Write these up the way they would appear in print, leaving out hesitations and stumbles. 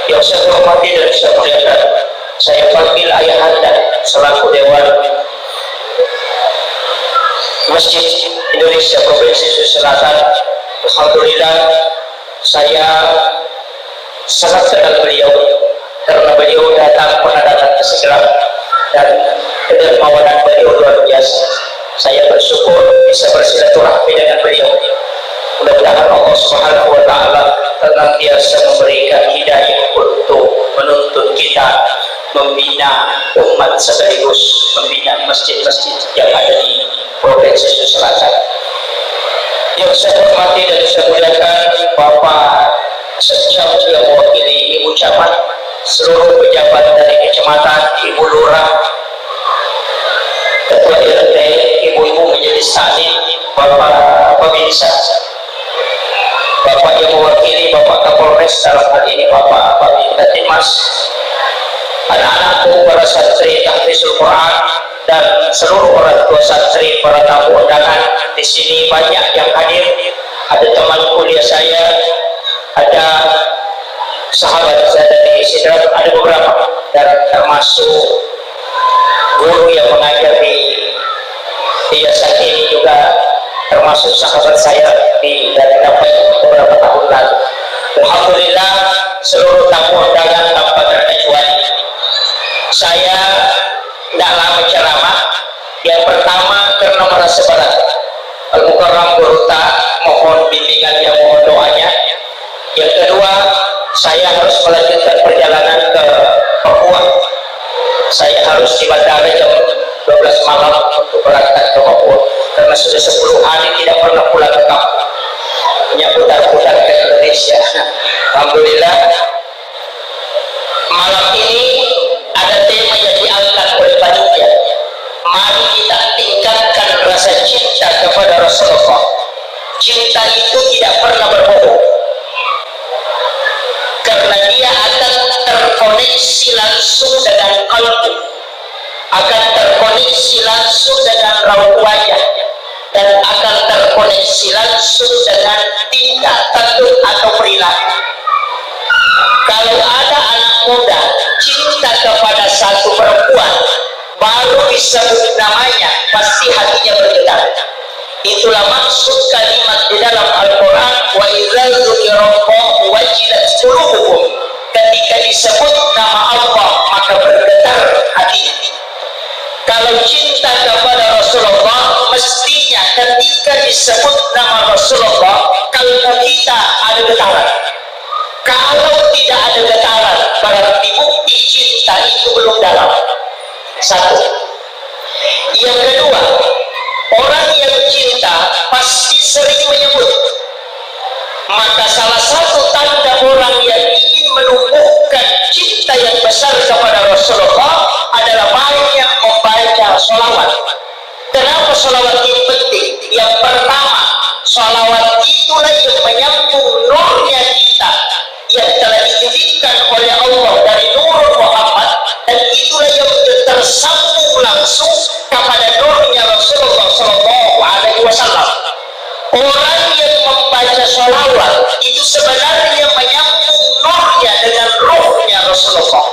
Yang saya hormati dan saya muliakan, saya panggil ayahanda selaku Dewan Masjid Indonesia Provinsi Sulawesi Selatan. Alhamdulillah saya sangat kenal beliau karena beliau pernah datang ke segera dan kedermawanan beliau luar biasa. Saya bersyukur bisa bersilaturahmi dengan beliau. Mudah-mudahan Allah Subhanahu wa Ta'ala senantiasa memberikan hidayah untuk menuntun kita membina umat sekaligus membina masjid-masjid yang ada di Provinsi Sulawesi Selatan. Yang saya hormati dan saya muliakan Bapak Sekjam yang mewakili Ibu Camat, seluruh pejabat dari kecamatan, Ibu Lurah, Ketua RT, Ibu-ibu menjadi salin, Bapak Pemirsa, Bapak yang mewakili Bapak Kapolres dalam hal ini Bapak Babintimas, anak-anakku para santri tahfizul Quran dan seluruh orang tua santri, para tamu undangan di sini banyak yang hadir. Ada teman kuliah saya, ada sahabat saya dari Sidrat, ada beberapa dan termasuk guru yang mengajar di yayasan ini juga termasuk sahabat saya dari dapat beberapa tahun lalu. Alhamdulillah seluruh tamu undangan tanpa terkecuali. Saya tidak lama ceramah. Yang pertama karena merasa berat. Al-Mukarram Gurta mohon bimbingannya, mohon doanya. Yang kedua, saya harus melanjutkan perjalanan ke Papua. Saya harus di bandara jam 12 malam untuk berangkat ke Papua karena sudah 10 hari tidak pernah pulang ke kampung, hanya putar-putar ke Indonesia. Alhamdulillah malam ini ada tema yang diangkat oleh panitia. Mari kita tingkatkan rasa cinta kepada Rasulullah. Cinta itu tidak pernah berbohong karena dia akan terkoneksi langsung dengan kalbu, akan terkoneksi langsung dengan raut wajah, dan akan terkoneksi langsung dengan tingkah tanduk atau perilaku. Kalau ada anak muda cinta kepada satu perempuan baru disebut namanya, pasti hatinya bergetar. Itulah maksud kalimat di dalam Al-Quran, wa idza dzukirallahu wajilat qulubuhum. Ketika disebut nama Allah maka bergetar hati. Kalau cinta kepada Rasulullah, mestinya ketika disebut nama Rasulullah kalbu kita ada getaran. Kalau tidak ada getaran, berarti bukti cinta itu belum dalam. Satu. Yang kedua, orang yang cinta pasti sering menyebut. Maka salah satu tanda orang yang ingin menumbuhkan cinta yang besar kepada Rasulullah adalah banyak membaca sholawat. Kenapa sholawat ini penting? Yang pertama, sholawat itulah yang menyambung nurnya kita yang telah dititipkan oleh Allah dari Nur Muhammad, dan itulah yang tersambung langsung kepada nurnya Rasulullah SAW. Orang yang membaca sholawat itu sebenarnya menyambung nurnya dengan ruhnya Rasulullah.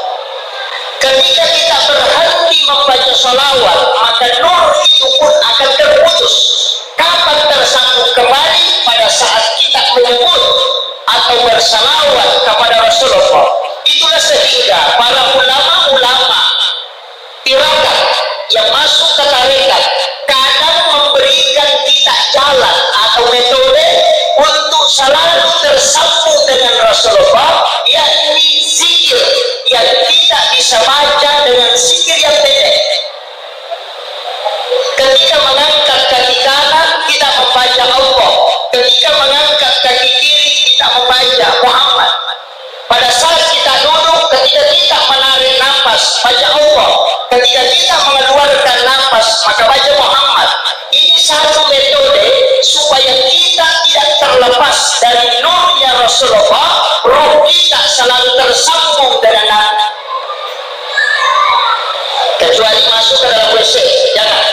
Ketika kita berhenti membaca sholawat, maka nur itu pun akan terputus. Kapan tersambung kembali? Pada saat kita menyebut atau bersalawat kepada Rasulullah. Itulah sehingga para ulama-ulama tirakat yang masuk ke tarekat kadang memberikan kita jalan atau metode untuk selalu tersambung dengan Rasulullah, yakni zikir yang tidak bisa baca dengan zikir yang pendek. Ketika mengangkat kaki kanan kita membaca Allah, ketika mengangkat kaki kiri kita membaca Muhammad. Pada saat kita duduk, ketika kita menarik nafas baca Allah, ketika kita mengeluarkan nafas maka baca Muhammad. Ini satu metode supaya kita tidak terlepas dari nurnya Rasulullah, roh kita selalu tersambung dengan Nabi. Kecuali masuk ke dalam WC, jangan.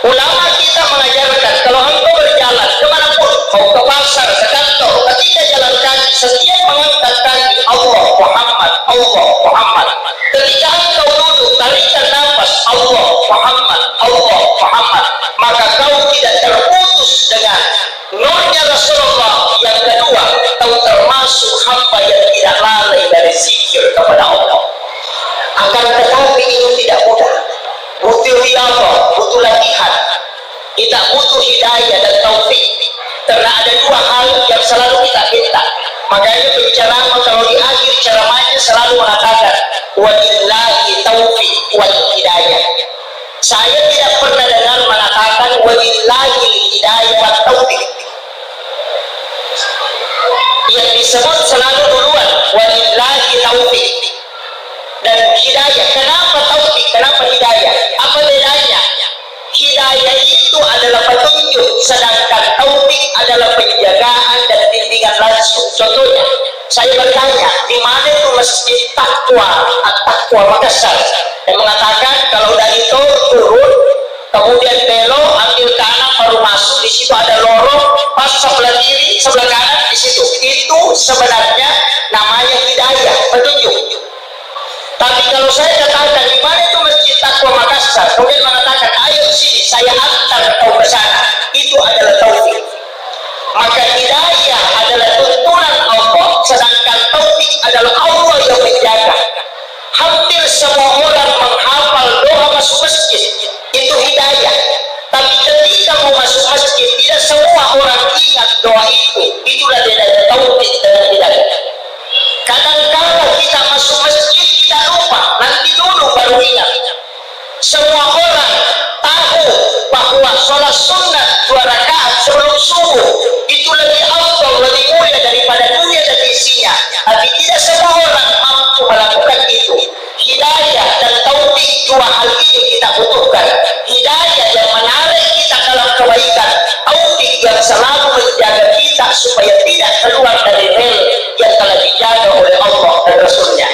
Ulama kita mengajarkan kalau engkau berjalan kemanapun, mau ke pasar, ke kantor, ketika jalan kaki, setiap mengangkat kaki Allah Muhammad, Allah Muhammad. Ketika engkau duduk, tarikan nafas Allah Muhammad, Allah Muhammad, maka kau tidak terputus dengan nurnya Rasulullah. Yang kedua, kau termasuk hamba yang tidak lalai dari zikir kepada Allah. Akan tetapi ini tidak mudah, butuh riyadhah, butuh latihan. Kita butuh hidayah dan taufik, karena ada dua hal yang selalu kita minta. Makanya penceramah kalau di akhir ceramahnya selalu mengatakan walillahi taufik wal hidayah. Saya tidak pernah dengar mengatakan walillahi hidayah wat taufik. Yang disebut selalu duluan walillahi taufik dan hidayah. Kenapa taufik? Kenapa hidayah? Apa bedanya? Hidayah itu adalah petunjuk, sedangkan taufik adalah penjagaan dan bimbingan langsung. Contohnya, saya bertanya, di mana itu masjid Taqwa, Taqwa Makassar, yang mengatakan kalau dari tol turun, kemudian belok, ambil kanan, baru masuk. Di situ ada lorong, pas sebelah kiri, sebelah kanan, di situ. Itu sebenarnya namanya hidayah, petunjuk. Tapi kalau saya katakan di mana itu masjid Taqwa Makassar, kemudian mengatakan ayo sini saya antar kau ke sana, itu adalah taufik. Maka hidayah adalah tuntunan Allah, sedangkan taufik adalah Allah yang menjaga. Hampir semua orang menghafal doa masuk masjid, itu hidayah. Tapi ketika mau masuk masjid, tidak semua orang ingat doa itu. Itulah bedanya taufik dan hidayah. Kadang-kadang kita masuk masjid kita lupa, nanti dulu baru ingat. Semua orang tahu bahwa sholat sunat 2 rakaat sebelum subuh itu lebih afdal, lebih mulia daripada dunia dan isinya. Tapi tidak semua orang mampu melakukan itu. Hidayah dan taufik, dua hal ini kita butuhkan. Hidayah yang menarik kita dalam kebaikan, taufik yang selalu menjaga kita supaya tidak keluar dari rel yang telah dijaga oleh Allah dan Rasulnya.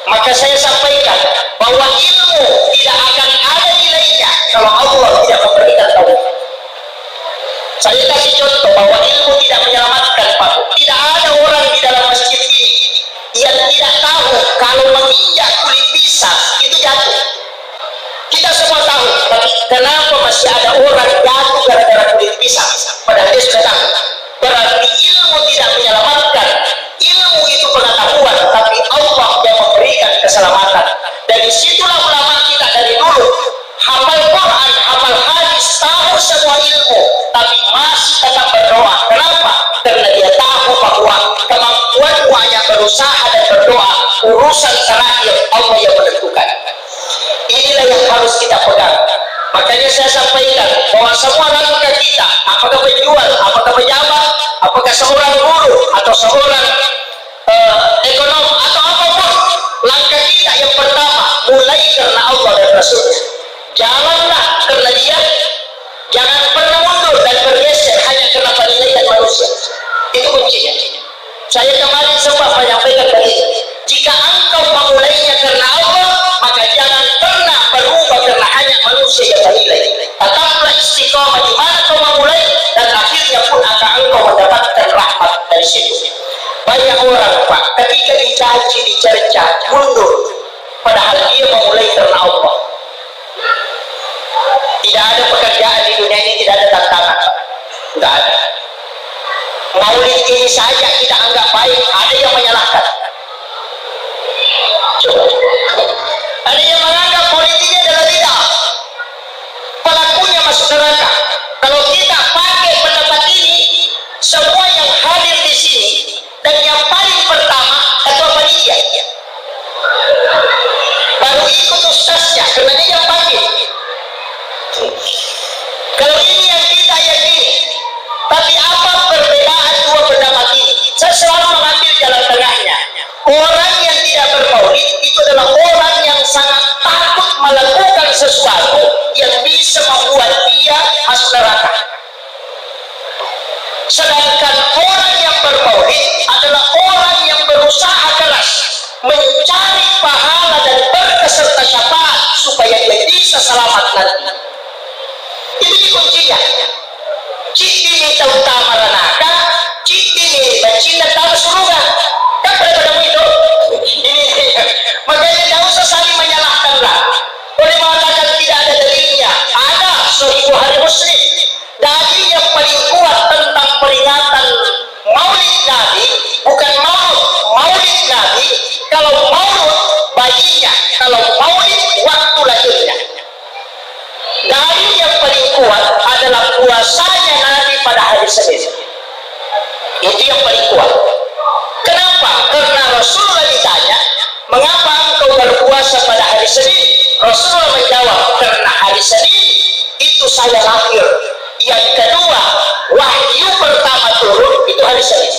Maka saya sampaikan bahwa ilmu tidak akan ada nilainya kalau Allah tidak memberikan taufik. Saya kasih contoh bahwa ilmu tidak menyelamatkan, Pak. Tidak ada orang di dalam masjid ini yang tidak tahu kalau menginjak kulit pisang itu jatuh. Kita semua tahu, tapi kenapa masih ada orang jatuh gara-gara kulit pisang? Padahal dia sudah tahu. Berarti ilmu tidak menyelamatkan. Ilmu itu pengetahuan, tapi Allah yang memberikan keselamatan. Dari situlah ulama kita dari dulu hafal Quran, hafal hadis, tahu semua ilmu, tapi masih tetap berdoa. Kenapa? Karena dia tahu bahwa kemampuanmu hanya berusaha dan berdoa, urusan terakhir Allah yang menentukan. Inilah yang harus kita pegang. Makanya saya sampaikan bahwa semua langkah kita, apakah penjual, apakah pejabat, apakah seorang guru atau seorang ekonom atau apapun, langkah kita yang pertama mulai karena Allah dan Rasulnya. Jalanlah karena dia, jangan pernah mundur dan bergeser hanya karena penilaian manusia. Itu kuncinya. Saya kemarin sempat menyampaikan begini, jika engkau memulainya karena Allah, maka jangan pernah berubah karena hanya manusia yang menilai. Tetaplah istiqomah di mana kau memulai, dan akhirnya pun akan engkau mendapatkan rahmat dari situ. Banyak orang, Pak, ketika dicaci, dicerca, mundur, padahal dia memulai karena Allah. Tidak ada pekerjaan di dunia ini, tidak ada tantangan, tidak ada. Maulid ini saja kita anggap baik, ada yang menyalahkan. Coba. Ada yang menganggap maulid ini adalah bid'ah, pelakunya masuk neraka. Kalau kita pakai pendapat ini, semua yang hadir di sini dan yang paling pertama ketua panitia baru ikut ustaznya karena dia yang pakai. Kalau ini yang kita yakini, tapi apa perbedaan dua pendapat ini? Saya selalu mengambil jalan tengahnya. Orang yang tidak bermaulid itu adalah orang yang sangat takut melakukan sesuatu yang bisa membuat dia masuk neraka. Sedangkan orang yang bermaulid adalah orang yang berusaha keras mencari pahala dan berkeserta syafaat supaya dia bisa selamat nanti. Itu kuncinya. Citi utama ranaka, citi mencinta tahu surga. Kan pada itu Senin. Itu yang paling kuat. Kenapa? Karena Rasulullah ditanya, mengapa engkau berpuasa pada hari Senin? Rasulullah menjawab, karena hari Senin itu saya lahir. Yang kedua, wahyu pertama turun itu hari Senin.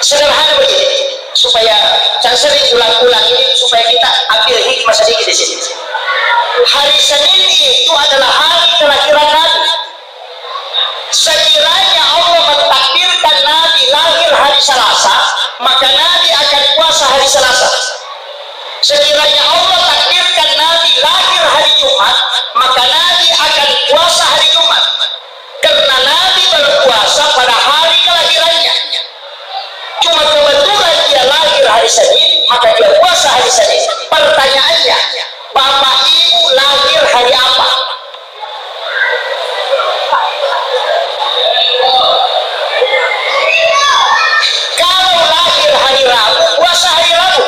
Sederhana begini, supaya saya sering ulang-ulang ini supaya kita ambil hikmah sedikit di sini. Hari Senin itu adalah hari kelahiran Nabi. Sekiranya Allah mentakdirkan Nabi lahir hari Selasa, maka Nabi akan puasa hari Selasa. Sekiranya Allah takdirkan Nabi lahir hari Jumat, maka Nabi akan puasa hari Jumat. Karena Nabi berpuasa pada hari kelahirannya. Cuma kebetulan dia lahir hari Senin, maka dia puasa hari Senin. Pertanyaannya, Bapak Ibu lahir hari apa? Kalau lahir hari Rabu, puasa hari Rabu.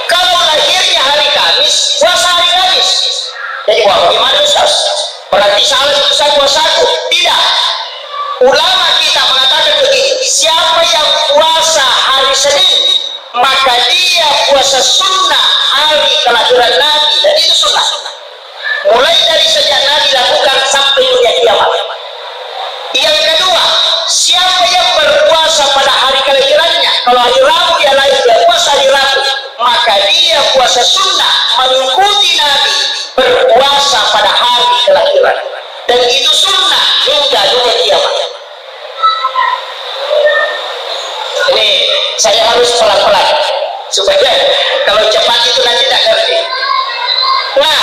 Kalau lahirnya hari Kamis, puasa hari Kamis. Jadi wah, bagaimana Ustaz? Berarti salah satu. Tidak. Ulama kita mengatakan begini, siapa yang puasa hari Senin, maka dia puasa sunnah hari kelahiran Nabi, dan itu sunnah. Mulai dari sejak Nabi lakukan sampai dunia kiamat. Yang kedua, siapa yang berpuasa pada hari kelahirannya, kalau hari Rabu dia lahir, dia puasa hari Rabu, maka dia puasa sunnah mengikuti Nabi berpuasa pada hari kelahiran, dan itu sunnah hingga dunia kiamat. Ini saya harus pelan-pelan supaya kalau cepat itu nanti tak ngerti. Nah,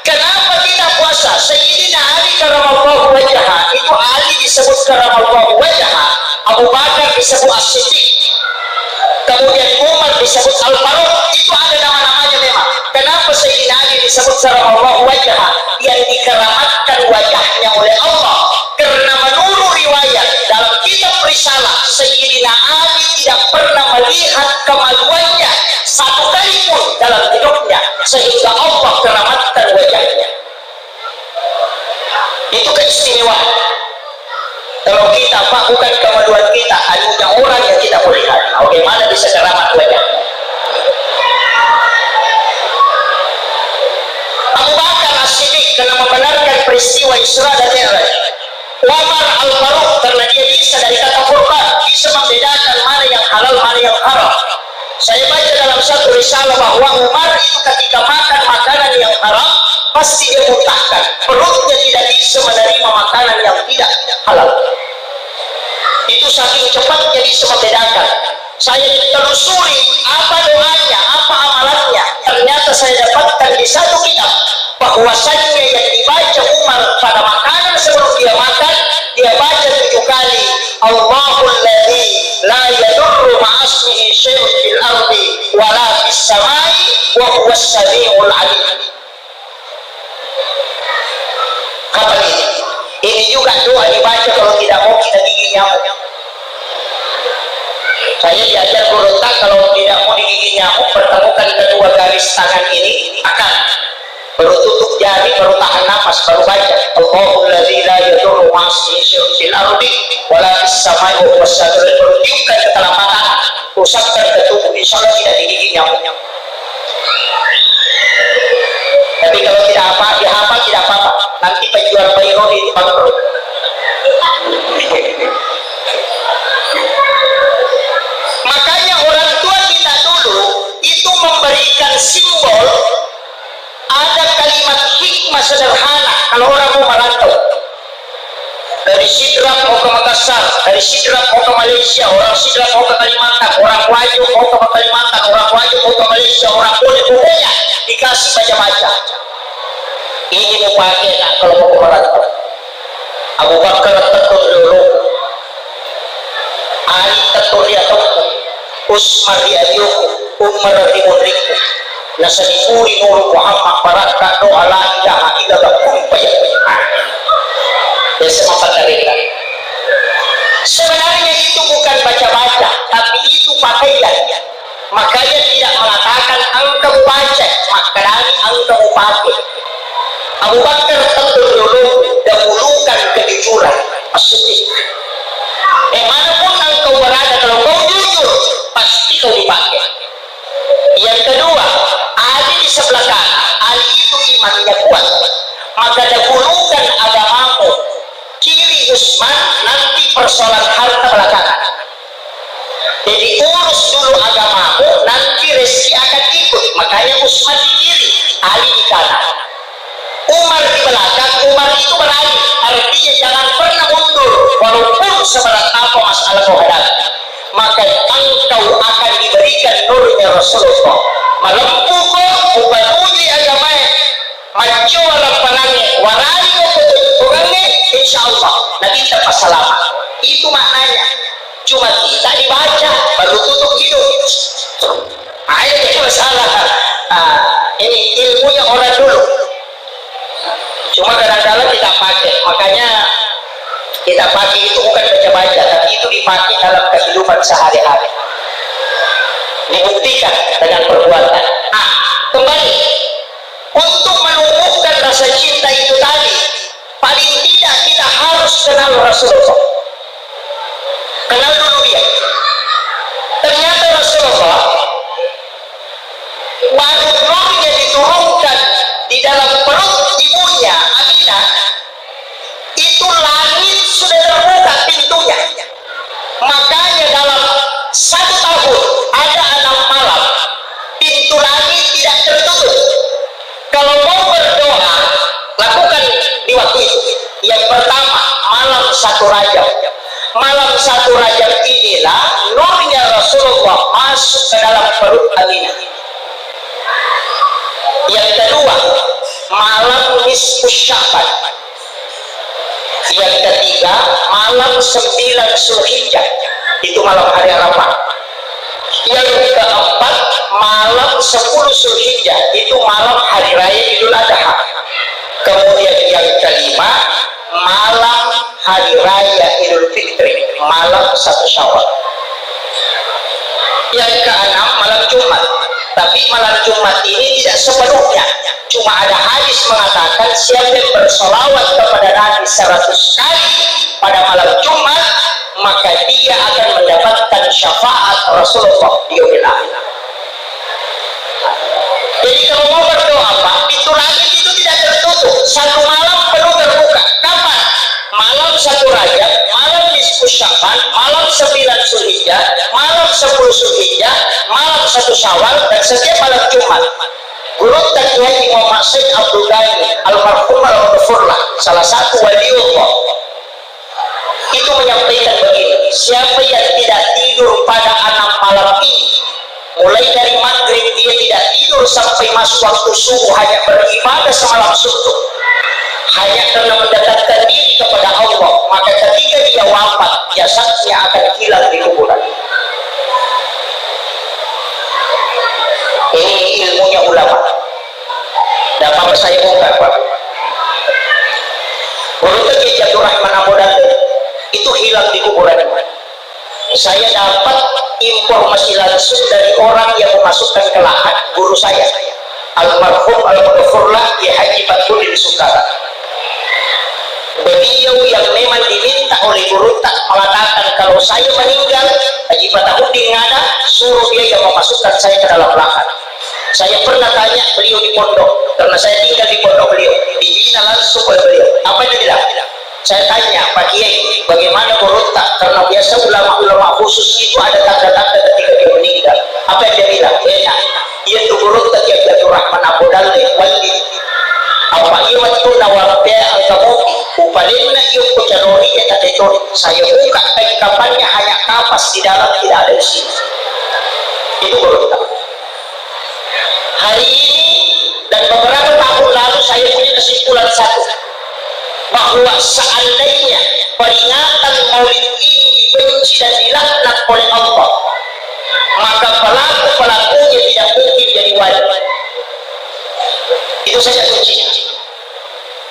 kenapa kita puasa? Sayyidina Ali karramallahu wajhah, itu Ali disebut karramallahu wajhah, Abu Bakar disebut As-Siddiq, kemudian Umar disebut Al-Faruq. Itu ada nama-namanya memang. Kenapa Sayyidina Ali disebut karramallahu wajhah, yang dikeramatkan wajahnya oleh Allah? Karena menurut riwayat dalam kitab Risalah, Sayyidina Ali tidak pernah melihat kemaluannya satu kali pun dalam hidupnya, sehingga Allah keramatkan wajahnya. Itu keistimewaan. Kalau kita, Pak, bukan kemaluan kita, anunya orang yang kita melihat, bagaimana bisa keramat wajahnya? Abu Bakar As-Siddiq karena membenarkan peristiwa Isra dan Mi'raj. Umar Al-Faruq karena dia bisa dari kata Furqan, bisa membedakan mana yang halal, mana yang haram. Saya baca dalam satu risalah bahwa Umar itu ketika makan makanan yang haram, pasti dia muntahkan. Perutnya tidak bisa menerima makanan yang tidak halal. Itu saking cepatnya bisa membedakan. Saya telusuri apa doanya, apa amalannya. Ternyata saya dapatkan di satu kitab bahwasanya yang dibaca Umar pada makanan sebelum dia makan, dia baca 7 kali, Allahul ladzi la yadurru ma'asmihi syai'un fil ardi wala fis samai wa huwas samiul alim. Kapan ini? Ini juga doa dibaca kalau tidak mau kita gigit nyamuk. Saya diajar guru tak, kalau tidak mau digigit nyamuk, pertemukan kedua garis tangan ini, akan baru tutup jari, baru tahan nafas, baru baca Allahul ladzi la yadurru ma'asmihi syai'un fil ardi wala fis samai wa huwas samiul alim. Baru tiupkan ke dalam makanan, usapkan ke tubuh, insyaallah tidak digigit nyamuk. Tapi kalau tidak apa, dihafal tidak apa-apa. Nanti penjual bayro di bangkrut. Makanya orang tua kita dulu itu memberikan simbol, ada kalimat hikmah sederhana kalau orang mau merantau. Dari Sidrap mau ke Makassar, dari Sidrap mau ke Malaysia, orang Sidrap mau ke Kalimantan, orang Waju mau ke Kalimantan, orang Waju mau ke Malaysia, orang boleh-bolehnya dikasih baca-baca. Ini mau pakai nak kalau mau ke merantau. Abu Bakar tekun dulu, Ali tekun dia tekun, Usman di Ayuku, Umar di Mudriku, Nasadipuri Nur Muhammad Baraka doa la ilaha illallah kumpaya. Ya sempat mereka. Sebenarnya itu bukan baca-baca, tapi itu pakaian. Makanya tidak mengatakan engkau baca, maknanya engkau pakai. Abu Bakar terdahulu dahulukan kejujuran. Maksudnya, manapun engkau berada, kalau kau jujur, pasti kau dipakai. Yang kedua, Ali di sebelah kanan, Ali itu imannya kuat, maka dahulukan agamamu. Kiri Utsman, nanti persoalan harta belakangan. Jadi urus dulu agamamu, nanti rezeki akan ikut. Makanya Utsman di kiri, Ali di kanan. Umar di belakang. Umar itu berani, artinya jangan pernah mundur walaupun seberat apa masalah kau hadapi, maka engkau akan diberikan nurnya Rasulullah. Malampu ko ubaduji agamanya maju walau panangnya warani ko orangnya, insyaallah nanti kita selamat. Itu maknanya. Cuma kita dibaca baru tutup hidup. Ayat itu masalah. Ini ilmunya orang dulu. Cuma kadang-kadang kita pakai. Makanya kita pakai itu bukan baca-baca, tapi itu dipakai dalam kehidupan sehari-hari. Dibuktikan dengan perbuatan. Kembali untuk menumbuhkan rasa cinta itu tadi, paling tidak kita harus kenal Rasulullah. Kenal dulu dia. Ternyata Rasulullah baru nurnya diturunkan di dalam perut ibunya Aminah, itu langit sudah terbuka pintunya. Makanya dalam 1 tahun ada 6 malam pintu langit tidak tertutup. Kalau mau berdoa, lakukan di waktu itu. Yang pertama, malam 1 Rajab. Malam 1 Rajab inilah nurnya Rasulullah masuk ke dalam perut Aminah. Yang kedua, malam nisfu Sya'ban. Yang ketiga, malam 9 Zulhijjah. Itu malam hari Arafah. Yang keempat, malam 10 Zulhijjah. Itu malam hari raya Idul Adha. Kemudian yang kelima, malam hari raya Idul Fitri, malam 1 Syawal. Yang keenam, malam Jumat. Tapi malam Jumat ini tidak sepenuhnya. Cuma ada hadis mengatakan siapa yang bersolawat kepada Nabi 100 kali pada malam Jumat, maka dia akan mendapatkan syafaat Rasulullah di yaumil akhir. Jadi kalau mau berdoa, Pak, pintu langit itu tidak tertutup. 1 malam penuh terbuka. Kapan? Malam 1 Rajab, malam nisfu Sya'ban, malam 9 Zulhijjah, malam 10 Zulhijjah, malam 1 Syawal, dan setiap malam Jumat. Guru Kiai Muhammad Syekh Abdul Ghani almarhum al-Ghafurlah, salah satu waliullah, itu menyampaikan begini: siapa yang tidak tidur pada 6 malam ini, mulai dari maghrib dia tidak tidur sampai masuk waktu subuh, hanya beribadah semalam suntuk, hanya karena mendekatkan diri kepada Allah, maka ketika dia wafat, jasadnya akan hilang di kuburan. Ini ilmunya ulama. Dan apa saya buka, Pak? Menurut Kiai Abdul Rahman Abu Dante, itu hilang di kuburan. Saya dapat informasi langsung dari orang yang memasukkan ke lahat, guru saya, almarhum al-Ghafurlah Kiai Haji Badruddin Sukara. Beliau yang memang diminta oleh guru tak mengatakan kalau saya meninggal, Haji Badruddin ada, suruh dia yang memasukkan saya ke dalam lahat. Saya pernah tanya beliau di pondok, karena saya tinggal di pondok beliau, dibina langsung oleh beliau. Apa yang dia bilang? Saya tanya, Pak Kiai, bagaimana beruntak? Karena biasa ulama-ulama khusus itu ada tanda-tanda ketika dia meninggal. Apa yang dia bilang? Enak. Ia itu beruntak yang Abdul Rahman Abu Dante wali. Apa ia waktu nawabnya al-kamuki? Upalina ia kucanori yang tak ditori. Saya buka bagi kapannya hanya kapas di dalam, tidak ada di sini. Itu beruntak. Hari ini dan beberapa tahun lalu saya punya kesimpulan satu, bahwa seandainya peringatan Maulid ini dibenci dan dilaknat oleh Allah, maka pelaku-pelakunya tidak mungkin jadi wali. Itu saja kuncinya.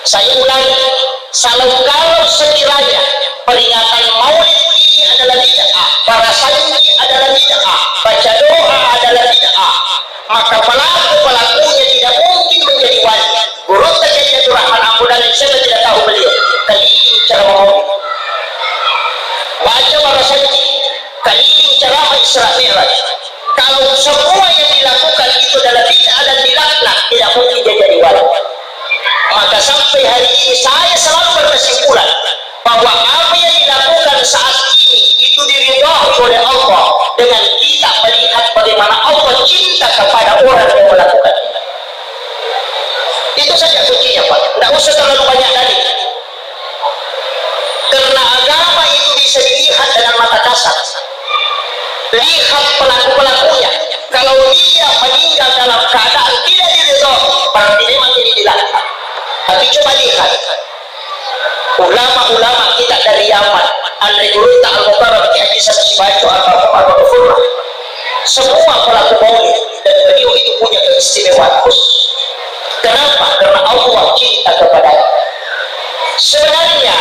Saya ulangi, kalau sekiranya peringatan Maulid ini adalah bid'ah, para sanji adalah bid'ah, baca doa adalah bid'ah, maka pelaku-pelakunya tidak mungkin menjadi wali. Guru Kiai Abdul Rahman siapa tidak tahu beliau keliling ceramah maulid, baca warasanji, keliling ceramah Isra Mi'raj. Kalau semua yang dilakukan itu adalah bid'ah dan dilaknat, tidak mungkin dia jadi wali. Maka sampai hari ini saya selalu berkesimpulan bahwa apa yang dilakukan saat ini itu diridhai oleh Allah dengan kita melihat bagaimana Allah cinta kepada orang yang melakukan. Itu saja kuncinya, Pak. Tidak usah terlalu banyak tadi. Karena agama itu bisa dilihat dengan mata kasar. Lihat pelaku-pelakunya. Kalau dia meninggal dalam keadaan tidak diridhai, berarti memang ini dilaknat. Tapi coba lihat ulama-ulama kita dari Yaman, Al-Ridurita Al-Mubarak, Haji Saksi Baco, Al-Furlah, semua pelaku maulid, dan beliau itu punya keistimewaan khusus. Kenapa? Karena Allah cinta kepadanya. Sebenarnya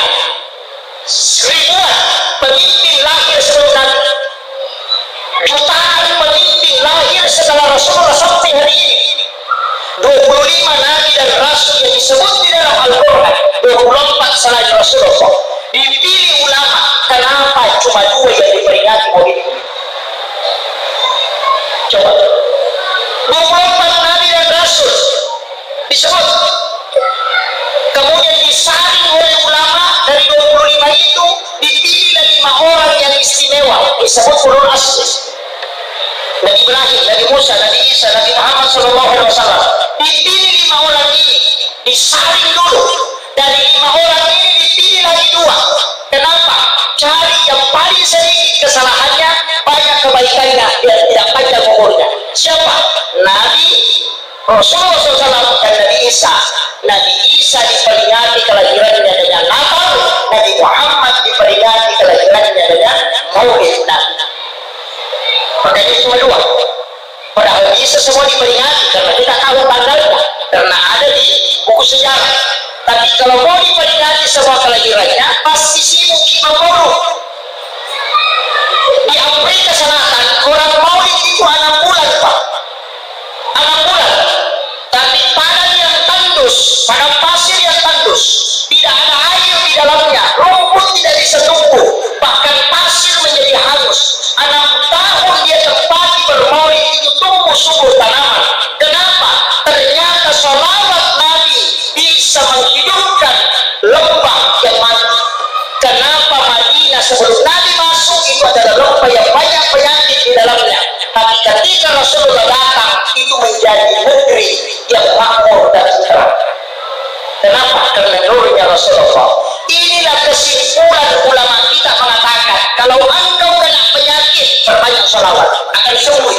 ribuan pemimpin lahir sebelum Nabi, jutaan pemimpin lahir setelah Rasulullah sampai hari ini. 25 Nabi dan Rasul yang disebut di dalam Al-Quran, 24 selain Rasulullah. Dipilih ulama, kenapa cuma 2 yang diperingati maulid? Coba 24 Nabi dan Rasul disebut, kemudian disaring oleh ulama. Dari 25 itu dipilih 5 orang yang istimewa, disebut ulul asli. Nabi Ibrahim, Nabi Musa, Nabi Isa, Nabi Muhammad SAW. Dipilih 5 orang ini, disaring dulu. Dari 5 orang ini dipilih lagi 2. Kenapa? Cari yang paling sedikit kesalahannya, banyak kebaikannya, dan tidak panjang umurnya. Siapa? Nabi Rasulullah SAW dan Nabi Isa. Nabi Isa diperingati kelahirannya dengan Natal, Nabi Muhammad diperingati kelahirannya dengan Maulid Nabi. Makanya cuma 2. Padahal bisa semua diperingati karena kita tahu tanggalnya, karena ada di buku sejarah. Tapi kalau mau diperingati semua kelahirannya, pasti sibuk memburu. Di Afrika Selatan orang Maulid itu 6 bulan, Pak. 6 bulan. Tapi padang yang tandus, padang pasir yang tandus, tidak ada air di dalamnya, rumput tidak bisa tumbuh, bahkan pasir menjadi hangus. 6 tahun dia tempati bermaulid, itu tumbuh subur tanaman. Kenapa? Ternyata sholawat Nabi bisa menghidupkan lembah yang mati. Kenapa Madinah sebelum Nabi masuk itu adalah lembah yang banyak penyakit di dalamnya, tapi ketika Rasulullah datang itu menjadi negeri yang makmur dan tenteram. Kenapa? Karena nurnya Rasulullah. Inilah kesimpulan ulama kita mengatakan, kalau engkau kena penyakit, perbanyak sholawat, akan sembuh.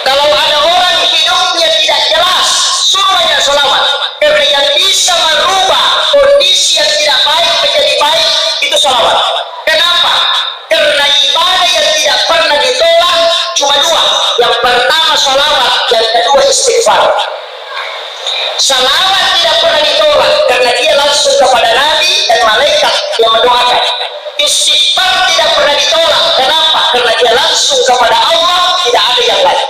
Kalau ada orang hidupnya tidak jelas, suruh banyak sholawat. Karena yang bisa merubah kondisi yang tidak baik menjadi baik, itu sholawat. Kenapa? Karena ibadah yang tidak pernah ditolak cuma 2. Yang pertama sholawat, yang kedua istighfar. Salawat tidak pernah ditolak karena dia langsung kepada Nabi dan malaikat yang mendoakan. Istighfar tidak pernah ditolak. Kenapa? Karena dia langsung kepada Allah, tidak ada yang lain.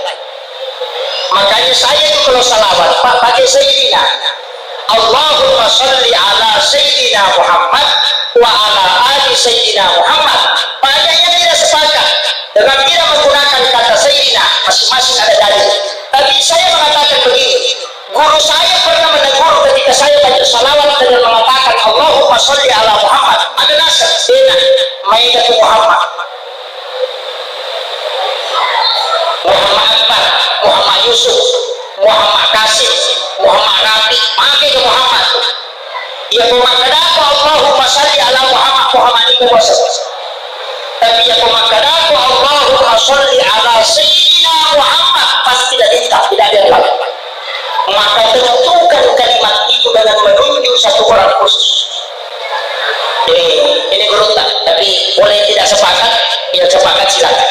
Makanya saya itu kalau salawat, Pak, pakai Sayyidina. Allahumma salli ala Sayyidina Muhammad wa ala ali Sayyidina Muhammad. Banyak yang tidak sepakat dengan tidak menggunakan kata Sayyidina, masing-masing ada dalil. Tapi saya mengatakan begini, guru saya pernah menegur ketika saya baca salawat dengan mengatakan Allahumma salli ala Muhammad. Ada nasab, Dina, Maidatu Muhammad, Muhammad Akbar, Muhammad Yusuf, Muhammad Qasim, Muhammad Rafi, pakai ke Muhammad. Ya pemakadaku Allahumma salli ala Muhammad, Muhammad ini kuasa. Tapi ya pemakadaku Allahumma salli ala Sayyidina Muhammad, pasti tidak ada yang lain. Maka tentukan kalimat itu dengan menunjuk satu orang khusus. Ini berontak, tapi boleh tidak sepakat, ya sepakat silakan.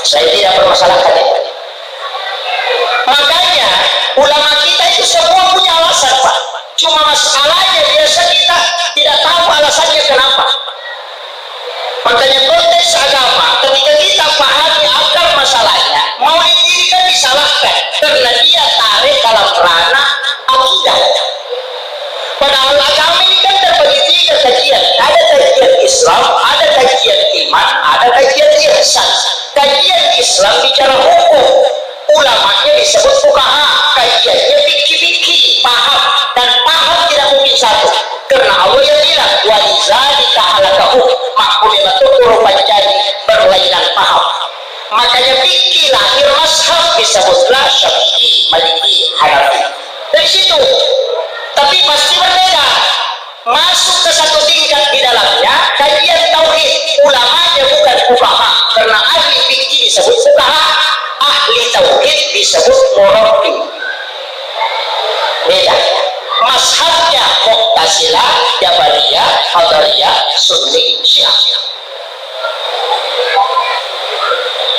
Saya tidak permasalahkan itu. Makanya ulama kita itu semua punya alasan, Pak. Cuma masalahnya biasa kita tidak tahu alasannya kenapa. Makanya konteks agama, ketika kita pahami akar masalahnya, maulid ini kan disalahkan karena dia tarik dalam rangka Islam ada kajian iman, ada kajian ihsan. Kajian Islam bicara hukum, ulamanya disebut fuqaha, kajiannya fikih, paham, dan paham tidak mungkin satu, karena Allah yang bilang walizalika halakahu makulimatu urupanjani berlainan paham. Makanya fikih lahir mazhab disebutlah Syafi'i, Maliki, Hanafi. Dari situ, tapi pasti berbeda. Masuk ke satu tingkat di dalamnya kajian tauhid, ulamanya bukan fuqaha, karena ahli fikih disebut fuqaha, ahli tauhid disebut murabbi. Beda. Mazhabnya Mu'tazilah, Jabariyah, Qadariyah, Sunni, Syiah.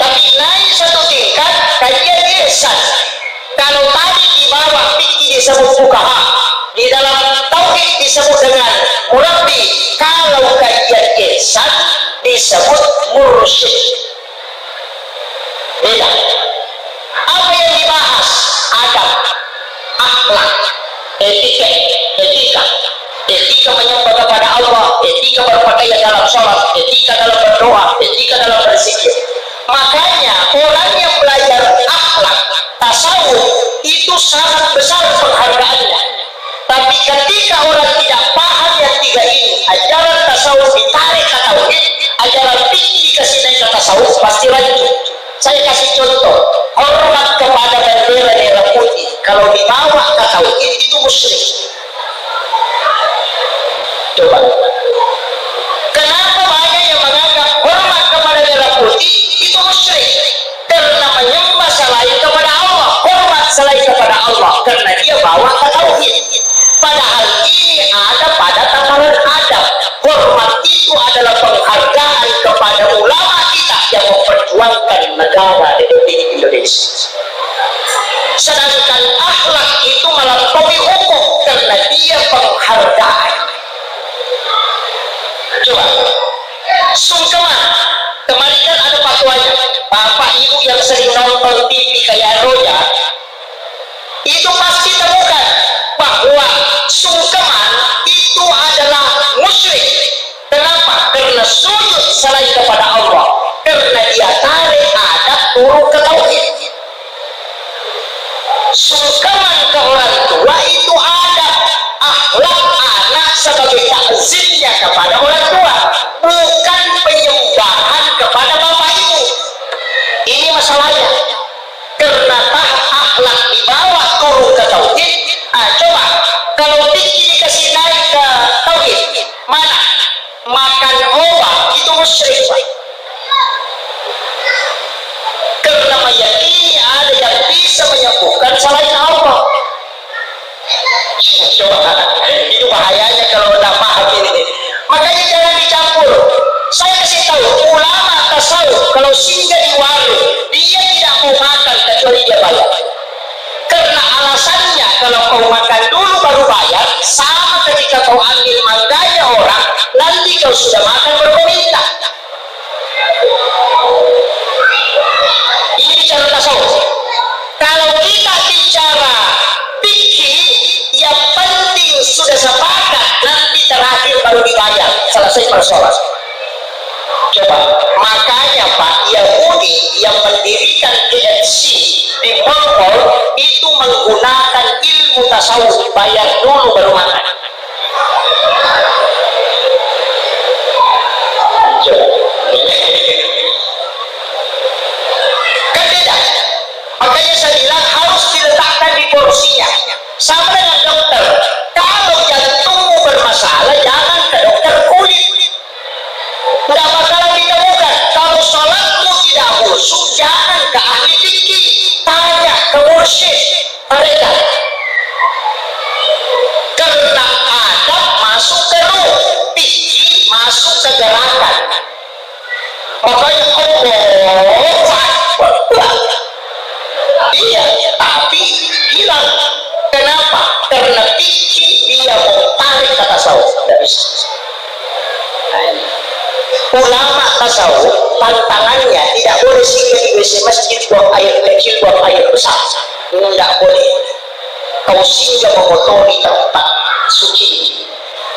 Tapi naik satu tingkat kajian ihsan. Kalau tadi di bawah fikih disebut fuqaha, di dalam tauhid disebut dengan murabbi, kalau kajian ihsan disebut mursyid. Beda. Apa yang dibahas? Adab, akhlak, etika menyembah kepada Allah, etika berpakaian dalam sholat, etika dalam berdoa, etika dalam berzikir. Makanya orang yang belajar akhlak, tasawuf itu sangat besar penghargaannya. Tapi ketika orang tidak paham yang tiga ini, ajaran tasawuf ditarik ke tauhid, ajaran fikih dikasih naik ke tasawuf, pasti lanjut. Saya kasih contoh, hormat kepada bendera merah putih, kalau dibawa ke tauhid itu musyrik. Coba, kenapa banyak yang menganggap hormat kepada merah putih itu musyrik? Karena menyembah selain kepada Allah, hormat selain kepada Allah, karena dia bawa ke tauhid. Padahal ini ada pada tataran adab. Hormat itu adalah penghargaan kepada ulama kita yang memperjuangkan negara Republik Indonesia. Sedangkan akhlak itu melampaui hukum karena dia penghargaan. Coba, sungkeman. Kemarin kan ada fatwanya, bapak ibu yang sering nonton TV kayak Roja, itu pasti temukan bahwa sungkeman itu adalah musyrik. Kenapa? Karena sujud selain kepada Allah, karena dia tarik adab turun ke tauhid. Sungkeman ke orang tua itu adab, akhlak anak sebagai takzimnya kepada orang tua, bukan penyembahan kepada bapak ibu. Ini masalahnya. Karena akhlak dibawa turun ke tauhid. Coba kalau fikih dikasih naik ke tauhid, mana? Makan obat itu musyrik, karena meyakini ada yang bisa menyembuhkan selain Allah. Coba, itu bahayanya kalau tidak paham ini. Makanya jangan dicampur. Saya kasih tahu, ulama tasawuf kalau singgah di warung, dia tidak mau makan kecuali dia bayar. Karena alasannya kalau kau makan dulu baru bayar, sama ketika kau ambil mangganya orang, nanti kau sudah makan baru minta. Ini bicara tasawuf. Kalau kita bicara fikih, yang penting sudah sepakat, nanti terakhir baru dibayar, selesai persoalan. Coba, makanya Pak Yahudi yang mendirikan KFC di Mongol itu menggunakan ilmu tasawuf, bayar dulu baru makan. Kan beda. Makanya saya bilang harus diletakkan di porsinya. Sama dengan dokter, kalau jantungmu bermasalah jangan ke dokter kulit, tidak bakalan ditemukan. Kalau sholatmu tidak khusyuk, jangan ke ahli fikih, tanya ke mursyid mereka. Karena adab masuk ke ruh, fikih masuk ke gerakan. Makanya iya, tapi hilang. Kenapa? Karena fikih dia mau tarik ke tasawuf, tidak bisa. Ulama tasawuf tantangannya tidak boleh singgah di WC masjid buang air kecil, buang air besar, tidak boleh. Kau singgah mengotori tempat suci.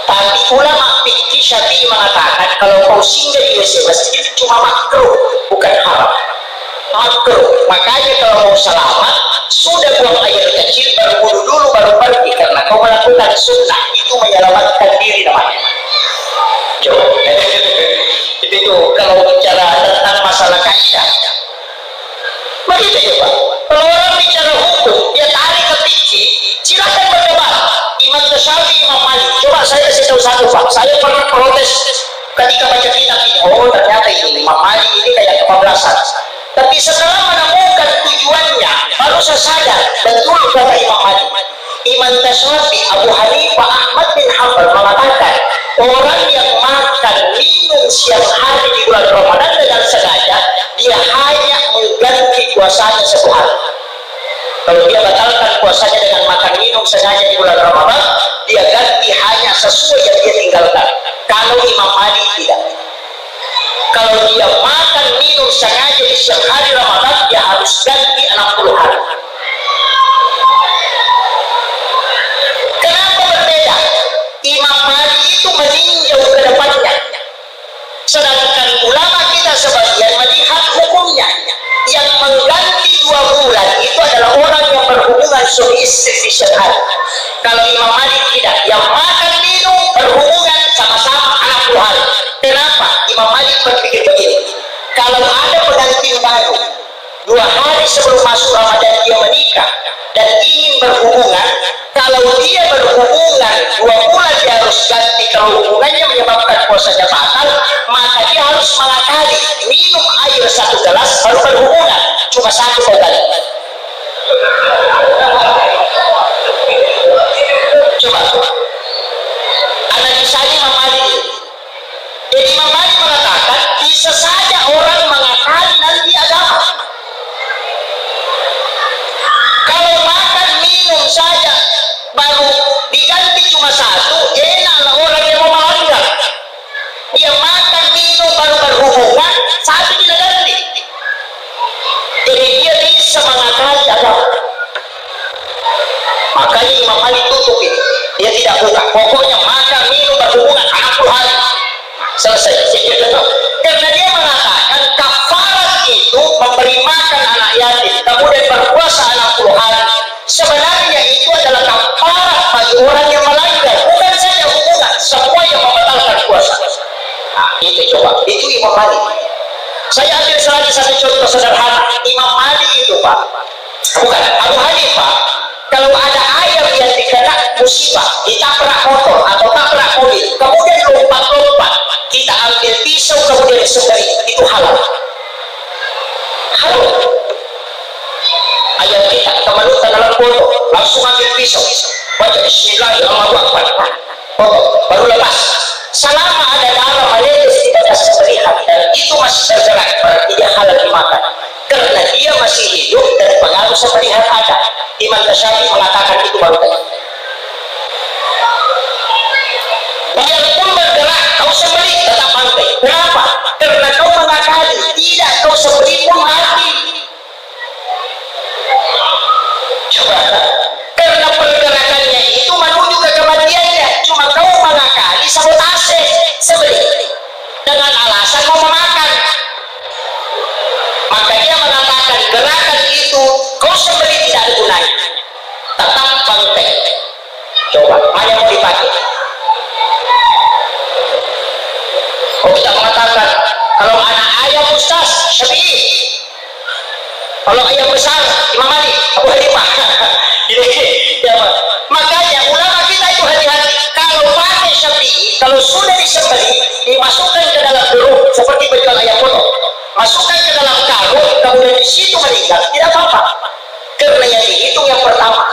Tapi ulama fikih Syafi'i mengatakan kalau kau singgah di WC masjid cuma makruh, bukan haram. Makruh. Makanya kalau mau selamat sudah buang air kecil baru wudu dulu baru pergi, karena kau melakukan sunnah itu menyelamatkan diri namanya. Coba. Itu kalau bicara tentang masalah kaidah. Begitu ya Pak. Kalau orang bicara hukum, dia tarik ke fikih, silakan berdebat. Imam Syafi'i, Imam Malik. Coba saya kasih tahu satu Pak. Saya pernah protes ketika baca kitab ini. Oh ternyata ini Imam Malik ini kayak kebablasan. Tapi setelah menemukan tujuannya, baru saya sadar betul kata Imam Malik. Imam Syafi'i, Abu Hanifah, Ahmad bin Hanbal mengatakan orang yang makan minum siang hari di bulan Ramadan dengan sengaja, dia hanya mengganti puasanya satu hari. Kalau dia batalkan puasanya dengan makan minum sengaja di bulan Ramadan, dia ganti hanya sesuai yang dia tinggalkan. Kalau Imam Malik tidak. Kalau dia makan minum sengaja di siang hari Ramadan, dia harus ganti 60 hari. Kenapa berbeda? Imam Malik itu meninjau ke depannya, sedangkan ulama kita sebagian melihat hukumnya. Yang mengganti 2 bulan itu adalah orang yang berhubungan suami istri di siang hari. Kalau Imam Malik tidak, yang makan minum berhubungan sama-sama 60 hari. Kenapa? Imam Malik berpikir begini, kalau ada pengantin baru 2 hari sebelum masuk Ramadan dia menikah dan ingin berhubungan, kalau dia berhubungan 2 bulan dia harus ganti. Kalau hubungannya menyebabkan puasanya batal, maka dia harus mengakali minum air 1 gelas baru berhubungan, cuma 1 kali. Coba analisanya Imam Malik. Jadi Imam Malik mengatakan bisa saja orang mengakali nanti agama. Kalau makan minum saja baru diganti cuma 1, enaklah orang yang mau melanggar. Dia makan minum baru berhubungan, 1 tidak ganti. Jadi dia bisa mengakali agama. Makanya Imam Malik tutup ini, dia tidak buka. Pokoknya makan minum berhubungan 60 hari selesai. Karena dia mengatakan kafarat itu memberi makan anak yatim kemudian berpuasa 60 hari. Sebenarnya itu adalah kafarat bagi orang yang melanggar, bukan saja hubungan, semua yang membatalkan puasa. Nah itu coba, itu Imam Malik. Saya ambil lagi satu contoh sederhana. Imam Malik itu Pak, bukan Abu Hanifah, kalau ada ayam yang dikena musibah, ditabrak motor atau tabrak mobil, kemudian lompat-lompat, kita ambil pisau kemudian disembelih, itu halal. Halal. Ayam kita menutan dalam foto, langsung ambil pisau, baca Bismillahirrahmanirrahim, foto, baru lepas. Selama ada darah menetes tidak ada sembelihan dan itu masih tergerak, berarti dia halal dimakan. Karena dia masih hidup dan pengaruh sembelihan ada. Imam Syafi'i mengatakan itu baru tadi. Biarpun bergerak, kau sembelih tetap mati. Kenapa? Karena kau mengakali, tidak kau sembelih pun mati. Coba, karena pergerakannya itu menuju ke kematiannya. Cuma kau mengakali sabotase sembelih dengan alasan mau memakan. Maka dia mengatakan gerakan itu kau sembelih tidak ada gunanya, tetap bangkai. Coba, mana mau dipakai? Kau bisa mengatakan kalau anak ayam Ustaz Syafi'i, kalau ayam besar Imam Malik, Abu Hanifah. Ya, makanya ulama kita itu hati-hati. Kalau pakai Syafi'i, kalau sudah disembelih dimasukkan ke dalam gerung seperti penjual ayam potong, masukkan ke dalam karung, kemudian di situ meninggal, tidak apa-apa. Karena yang dihitung yang pertama.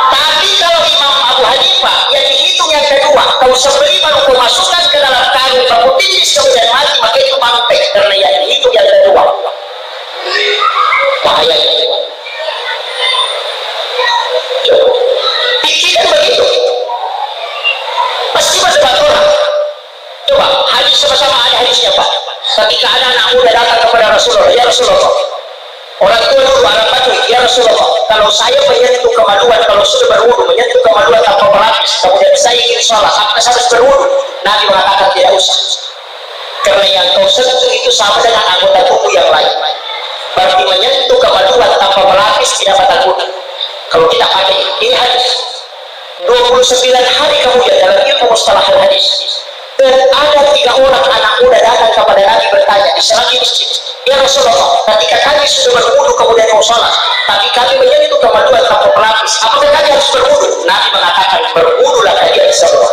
Tapi kalau Imam Abu Hanifah yang dihitung yang kedua, kau sembelih baru kau masukkan ke dalam karung, kamu tindis kemudian mati, maka itu bangkai. Karena yang dihitung yang kedua. Bahaya itu. Pikirkan begitu. Pasti berdebat orang. Coba, hadis sama-sama ada hadisnya Pak. Ketika ada anak muda datang kepada Rasulullah, ya Rasulullah, Orang tua dulu Arab Badui, ya Rasulullah, kalau saya menyentuh kemaluan, kalau sudah berwudu menyentuh kemaluan tanpa berlapis, kemudian saya ingin sholat, apakah saya harus berwudu? Nabi mengatakan tidak usah, karena yang kau sentuh itu sama dengan anggota tubuh yang lain. Berarti menyentuh kemaluan tanpa berlapis tidak batal wudu. Kalau kita pakai ini hadis 29 hari kemudian dalam ilmu mustalah hadis, dan ada 3 orang anak muda datang kepada Nabi bertanya di selagi masjid, ya Rasulullah, ketika kami sudah berwudu kemudian mau sholat, tapi kami menyentuh kemaluan tanpa pelapis, apakah kami harus berwudu? Nabi mengatakan, berwudulah kalian semua.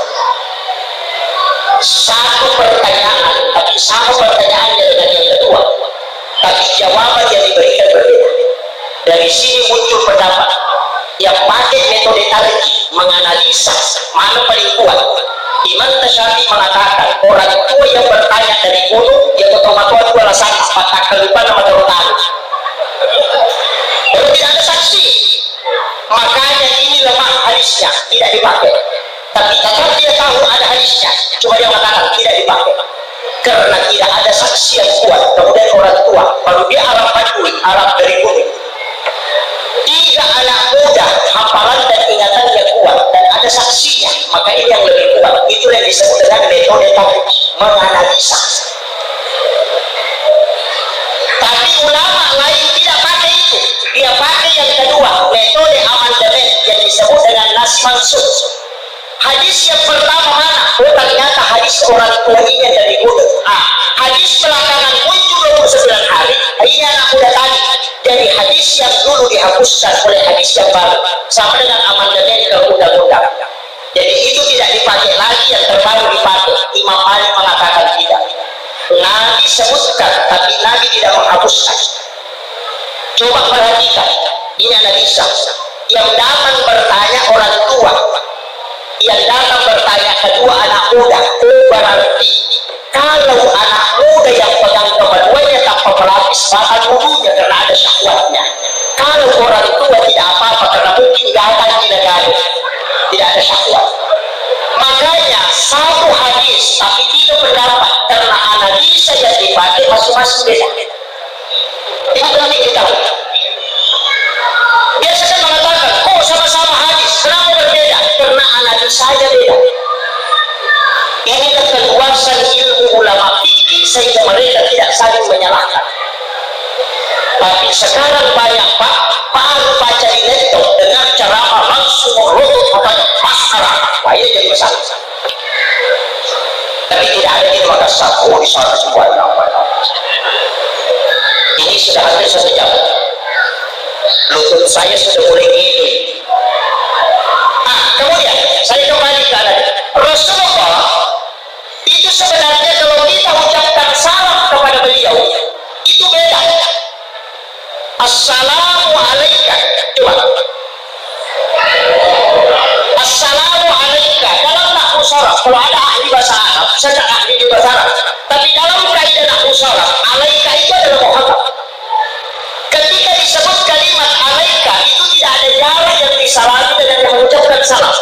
Satu pertanyaan, tapi sama pertanyaannya dengan yang kedua, tapi jawaban yang diberikan berbeda. Dari sini muncul pendapat yang pakai metode tarik menganalisa mana paling kuat. Imam Tasyafi mengatakan orang tua yang bertanya dari wudu yang otomatis dua alasan, patah kelupa nama taruhan. Kalau tidak ada saksi, makanya ini lemah hadisnya, tidak dipakai. Tapi tetap dia tahu ada hadisnya, cuma dia mengatakan tidak dipakai karena tidak ada saksi yang kuat. Kemudian orang tua, baru dia Arab Badui, Arab dari bumi. 3 anak muda, hafalan dan ingatannya kuat dan ada saksinya, maka ini yang lebih kuat. Itu yang disebut dengan metode tarik menganalisa. Tapi ulama lain tidak pakai itu, dia pakai yang kedua, metode amandemen yang disebut dengan nas mansukh. Hadis yang pertama mana? Oh, ternyata hadis orang tua ini dari wudu. Hadis belakangan muncul 29 hari, ini anak muda tadi. Jadi hadis yang dulu dihapuskan oleh hadis yang baru, sama dengan amandemen ke undang-undang. Jadi itu tidak dipakai lagi, yang terbaru dipakai. Imam Malik mengatakan tidak. Nabi sebutkan, tapi Nabi tidak menghapuskan. Coba perhatikan, ini analisa. Yang datang bertanya orang tua, yang datang bertanya kedua anak muda, berarti kalau anak muda yang pegang kemaluannya tanpa pelapis batal wudunya karena ada syahwatnya. Kalau orang tua tidak apa-apa karena mungkin gatal di negara, tidak ada syahwat. Makanya satu hadis tapi 3 pendapat karena analisa yang dipakai masing-masing beda. Ini penting kita tahu. Biasa saya mengatakan, kok sama-sama hadis, kenapa berbeda? Karena analisanya beda. Ini keteluasan ilmu ulama fikih sehingga mereka tidak saling menyalahkan. Tapi sekarang banyak Pak baru baca di laptop dengan cara langsung merotot katanya masalah, wah ini jadi masalah. Tapi tidak ada di Makassar, di sana semua ini sudah hampir 1 jam. Lutut saya sudah mulai gini. Kemudian saya kembali ke anak Rasulullah. Itu sebenarnya kalau kita ucapkan salam kepada beliau itu beda. Assalamu alaika. Coba. Assalamu alaika dalam nahwu sharaf. Kalau ada ahli bahasa Arab, saya tak ahli di bahasa Arab. Tapi dalam kaidah nahwu sharaf, alaika itu adalah Muhammad. Ketika disebut kalimat alaika itu tidak ada jarak yang disalami dengan yang mengucapkan salam.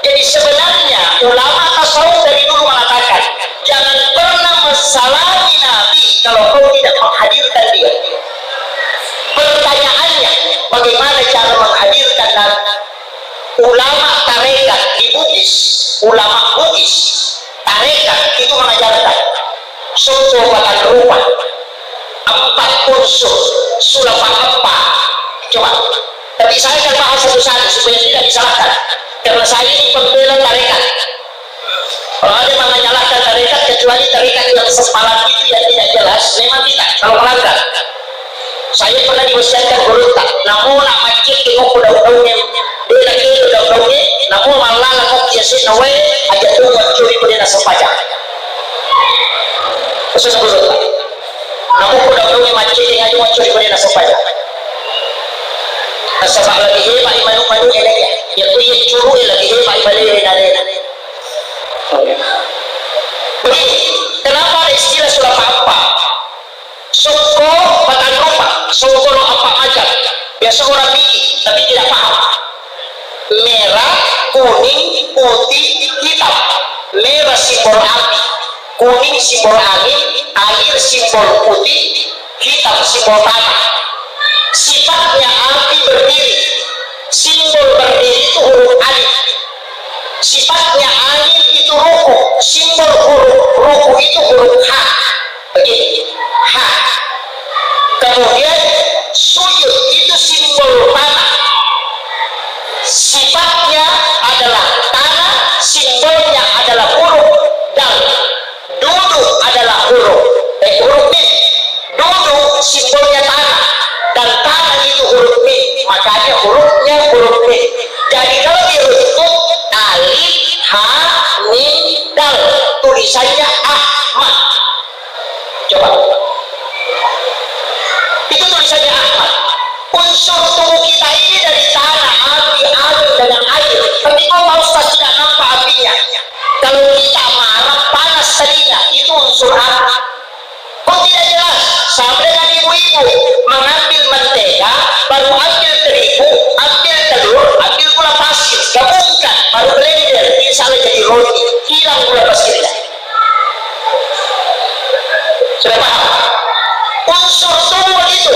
Jadi sebenarnya ulama tasawuf dari dulu mengatakan jangan pernah mensalami Nabi kalau kau tidak menghadirkan dia. Pertanyaannya, bagaimana cara menghadirkan Nabi? Ulama tarekat di Bugis, ulama Bugis tarekat itu mengajarkan suatu batang rupa 4 unsur sulafah apa? Coba. Tapi saya akan bahas satu-satu supaya tidak disalahkan. Karena saya ini pembela tarekat. Kalau ada yang menyalahkan tarekat kecuali tarekat yang sempalan itu yang tidak jelas, memang tidak. Kalau melanggar, saya pernah diwasiatkan berontak. Namun nak macet tengok daun-daunnya, dia lagi daun-daunnya. Namun malah lakok kiasin nawe aja tu buat curi pada nasi pajak. Khusus berontak. Namun daun-daunnya macet yang aja buat curi pada nasi pajak. Nasabah lagi hebat imanu-manu eleknya. Yang tu ia curu lagi hebat balik-balik. Begini, kenapa ada istilah sulap apa? Soko batang rupa, soko apa macam. Biasa orang bikin, tapi tidak paham. Merah, kuning, putih, hitam. Merah simbol api, kuning simbol angin, air simbol putih, hitam simbol tanah. sifatnya api berdiri, simbol berdiri itu huruf alif. Sifatnya angin itu ruku, simbol huruf ruku itu huruf ha. Begini, ha. Kemudian sujud itu simbol tanah, sifatnya adalah tanah, simbolnya adalah huruf dal. Duduk adalah huruf mim. Duduk simbolnya tanah dan tanah itu huruf mim, makanya hurufnya huruf mim. Jadi kalau diruntuk alif ha mim dal, tulisannya Ahmad. Coba, itu tulisannya Ahmad. Unsur tubuh kita ini dari tanah, api, air, dan air. Tapi kalau Ustaz tidak nampak apinya. Kalau kita marah, panas telinga, itu unsur api. Kok tidak jelas? Sama dengan ibu-ibu mengambil mentega, baru ambil terigu, ambil telur, ambil gula pasir, gabungkan, baru blender, misalnya jadi roti, hilang gula pasirnya. Sudah paham? Unsur tubuh itu,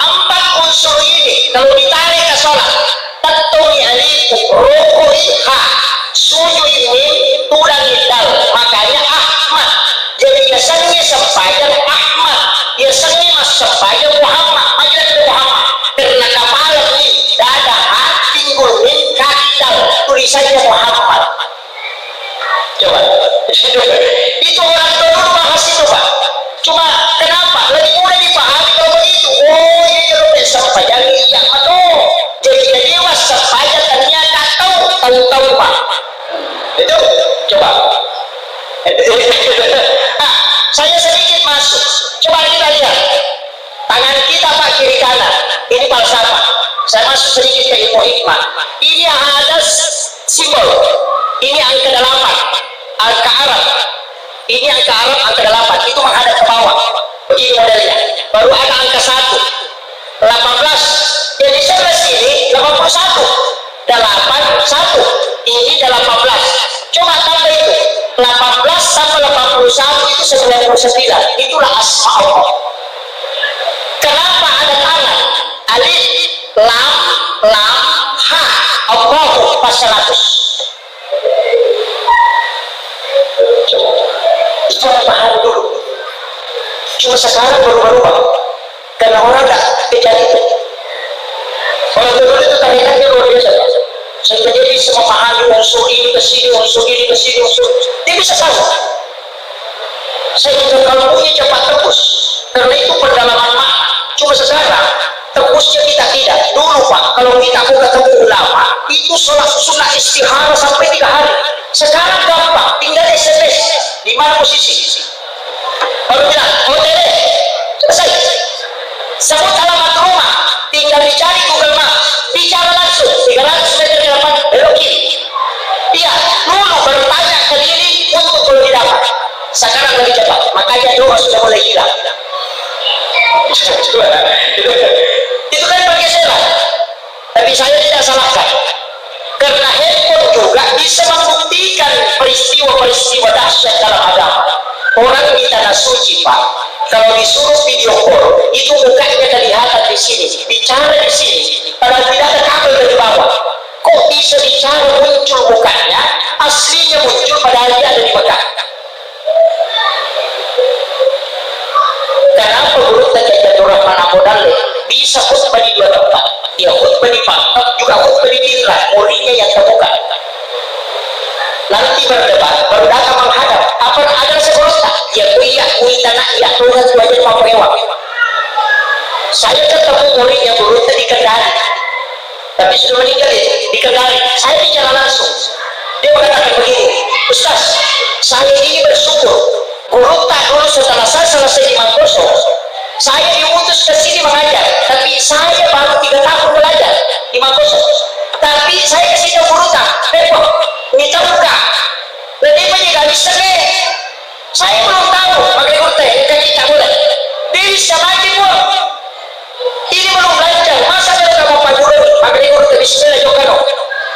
empat unsur ini kalau ditarik ke sholat, tentunya alifu, ruku ha, sujud mim, tulang dal, makanya Ahmad. Jadi biasanya sempadan Ahmad, biasanya mas sempadan Muhammad, makanya Muhammad. Karena kepala mim, dada ha, pinggul mim, kaki dal, tulisannya Muhammad. Coba, itu orang dulu bahas itu Pak. Cuma kenapa lebih mudah dipahami kalau begitu? Oh iya lebih sempadan iya betul. Jadi dia sempadan ternyata tahu Pak. Itu coba. Saya sedikit masuk. Coba kita lihat tangan kita Pak, kiri kanan. Ini falsafah. Saya masuk sedikit ke ilmu hikmah. Ini ada simbol. Ini angka 8, angka Arab. Ini angka Arab, angka 8. Itu menghadap ke bawah. Begini modelnya. Baru ada angka 1, 18. Jadi sebelah sini 81. 81. Ini 18. Coba tambah itu. 18 sampai 81 itu 99. Itulah asma Allah. Kenapa ada tangan? Alif, lam, ha. Allahu pas 100. Itu orang paham dulu. Cuma sekarang berubah-ubah. Karena orang tak kejadian. Orang dulu itu tarikannya luar biasa. Sehingga dia bisa memahami unsur ini ke sini, unsur ini ke sini, unsur. Dia bisa tahu. Sehingga kalbunya cepat tebus. Karena itu pendalaman makna. Cuma sekarang tebusnya kita tidak. Dulu Pak, kalau kita mau ketemu ulama, itu sholat sunnah istihara sampai 3 hari. Sekarang gampang, tinggal SMS. Di mana posisi? Baru bilang, hotel, selesai. Sebut alamat rumah, tinggal dicari Google Maps, bicara langsung 300 meter ke depan, belok kiri. Iya, dulu bertanya ke diri untuk kalau didapat. Sekarang lebih cepat, makanya doa sudah mulai hilang. Itu kan pergeseran. Tapi saya tidak salahkan. Karena handphone juga bisa membuktikan peristiwa-peristiwa dahsyat dalam agama. Orang di tanah suci Pak, kalau disuruh video call, itu mukanya kelihatan di sini, bicara di sini, padahal tidak ada kabel dari bawah. Kok bisa bicara muncul mukanya, aslinya muncul padahal dia ada di Mekah. Kenapa guru Tajajatul Rahman Abu Dalil bisa khutbah di 2 tempat? Ya khutbah di Mekah, juga khutbah di Madinah, muridnya yang terbuka. Nanti berdebat, baru datang menghadap. Apa ada sekolah? Ya kuya, tanah, ya Tuhan wajib mewah. Saya ketemu murid yang guru di Kendari, tapi sudah meninggal di Kendari. Saya bicara langsung. Dia mengatakan begini, Ustaz, saya ini bersyukur. Guru tak dulu setelah saya selesai di Mangkoso, saya diutus ke sini mengajar, tapi saya baru 3 tahun belajar di Mangkoso. Tapi saya ke sini guru tak, minta buka. Nanti menjadi bisa nih. Saya belum tahu pakai kurte, kita boleh. Dia bisa lagi pun. Ini belum belajar. Masa dia tak mau pajuran pakai kurte Bismillah juga dong.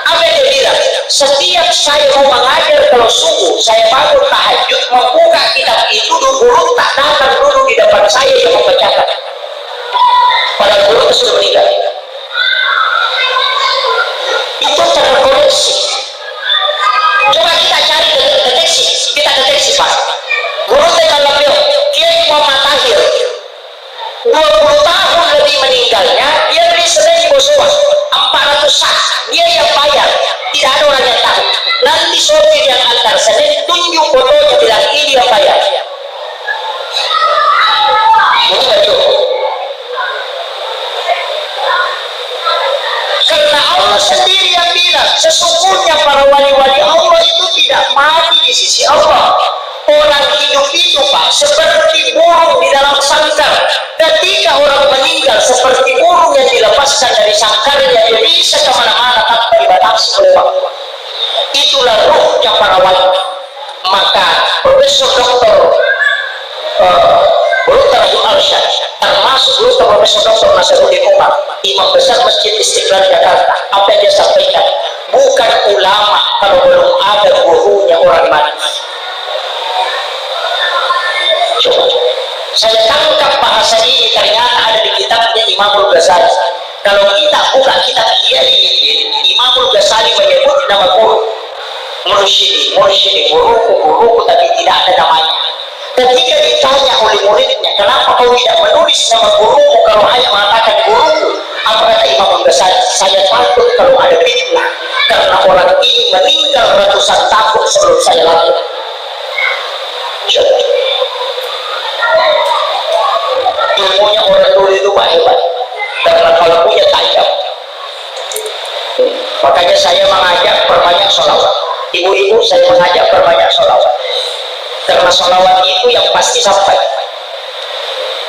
Apa yang dia bilang? Setiap saya mau mengajar kalau subuh, saya bangun tahajud, membuka kitab itu, guru tak datang dulu di depan saya yang membacakan. Pada guru Rasulullah sudah meninggal. Itu terkoneksi. Coba kita cari deteksi, kita deteksi Pak. Guru saya beliau, Kiai Muhammad Tahir, 20 tahun lebih meninggalnya, dia beli sedang di Boswa, 400 sak, dia yang bayar, tidak ada orang yang tahu. Nanti sore yang antar Senin tunjuk fotonya, bilang ini yang bayar. Karena Allah sendiri yang bilang, sesungguhnya para wali-wali Allah itu tidak mati di sisi Allah. Orang hidup itu Pak seperti burung di dalam sangkar. Ketika orang meninggal seperti burung yang dilepaskan dari sangkarnya, dia bisa kemana-mana tanpa dibatasi oleh waktu. Itulah ruhnya para wali. Maka Profesor Dr. Burutarayu Arsyad, termasuk Profesor Dr. Nasaruddin Umar, Imam Besar Masjid Istiqlal Jakarta, apa yang dia sampaikan, bukan ulama kalau belum ada gurunya orang mati. Coba saya tangkap bahasa ini, ternyata ada di kitabnya Imamul Ghazali. Kalau kita buka kitab dia ini, Imamul Ghazali menyebut nama guru, mursyidi, guruku, tapi tidak ada namanya. Ketika ditanya oleh muridnya, kenapa kau tidak menulis nama gurumu kalau hanya mengatakan guruku? Apa kata Imamul Ghazali? Saya takut kalau ada fitnah, karena orang ini meninggal ratusan tahun sebelum saya lahir. Ilmunya orang dulu itu hebat, karena kalau punya tajam. Makanya saya mengajak perbanyak sholawat. Ibu-ibu saya mengajak perbanyak sholawat, karena sholawat itu yang pasti sampai.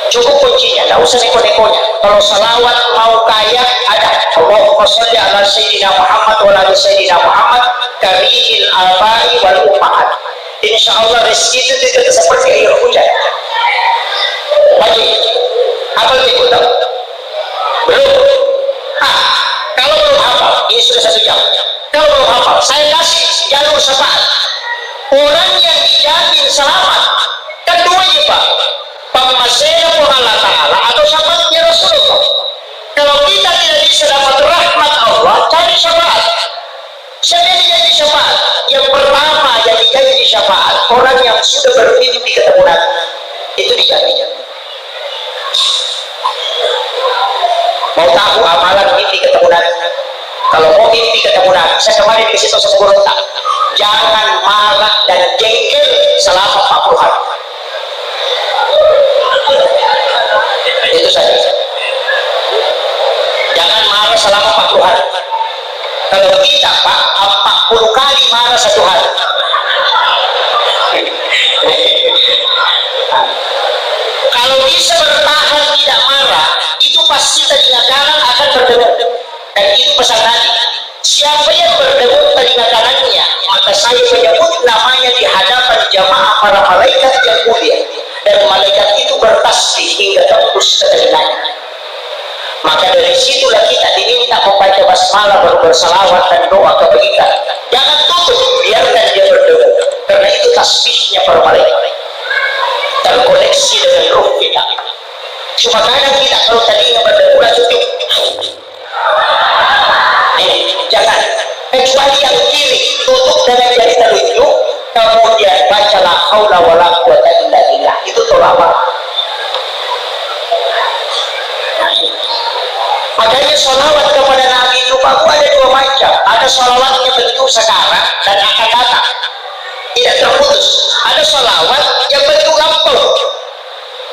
Cukup kuncinya, tidak usah neko-nekonya. Kalau sholawat mau kaya, ada Allahumma sholli ala Sayyidina Muhammad wa ala Sayyidina Muhammad karihil abai wal ummahat. Insya Allah rezeki itu tidak seperti air hujan. Lagi, apa itu tahu? Belum. Kalau belum hafal, ini sudah 1 jam. Kalau belum hafal, saya kasih jalur syafaat. Orang yang dijamin selamat, kan 2 aja Pak. Pemaseya Allah Ta'ala atau syafaatnya Rasulullah. Kalau kita tidak bisa dapat rahmat Allah, cari syafaat. Siapa yang jadi syafaat? Yang pertama yang jadi syafaat, orang yang sudah bermimpi ketemu Nabi. Itu dijamin. Mau tahu amalan mimpi ketemu Nabi? Kalau mau mimpi ketemu Nabi, saya kemarin di situ sebelum tak, jangan marah dan jengkel selama 40 hari. Itu saja. Jangan marah selama 40 hari. Kalau kita Pak, 40 kali marah 1 hari. Kalau bisa bertahan tidak marah, itu pasti telinga kanan akan berdengar. Dan itu pesan Nabi, siapa yang berdengar telinga kanannya, maka saya menyebut namanya di hadapan jamaah para malaikat yang mulia, dan malaikat itu bertasbih hingga tembus ke telinganya. Maka dari situlah kita diminta membaca basmalah, baru bersalawat dan doa kebaikan. Jangan tutup, biarkan dia berdengar, karena itu tasbihnya para malaikat, terkoneksi dengan roh kita. Cuma kadang kita kalau tadinya berdengar cukup, jangan, kecuali yang kiri tutup dengan jari telunjuk, kemudian baca la haula wala quwata illa billah, itu tolawat. Makanya sholawat kepada Nabi itu Pak, ada 2 macam. Ada sholawatnya bentuk sekarang dan akan datang, tidak terputus. Ada sholawat yang bentuk lampau,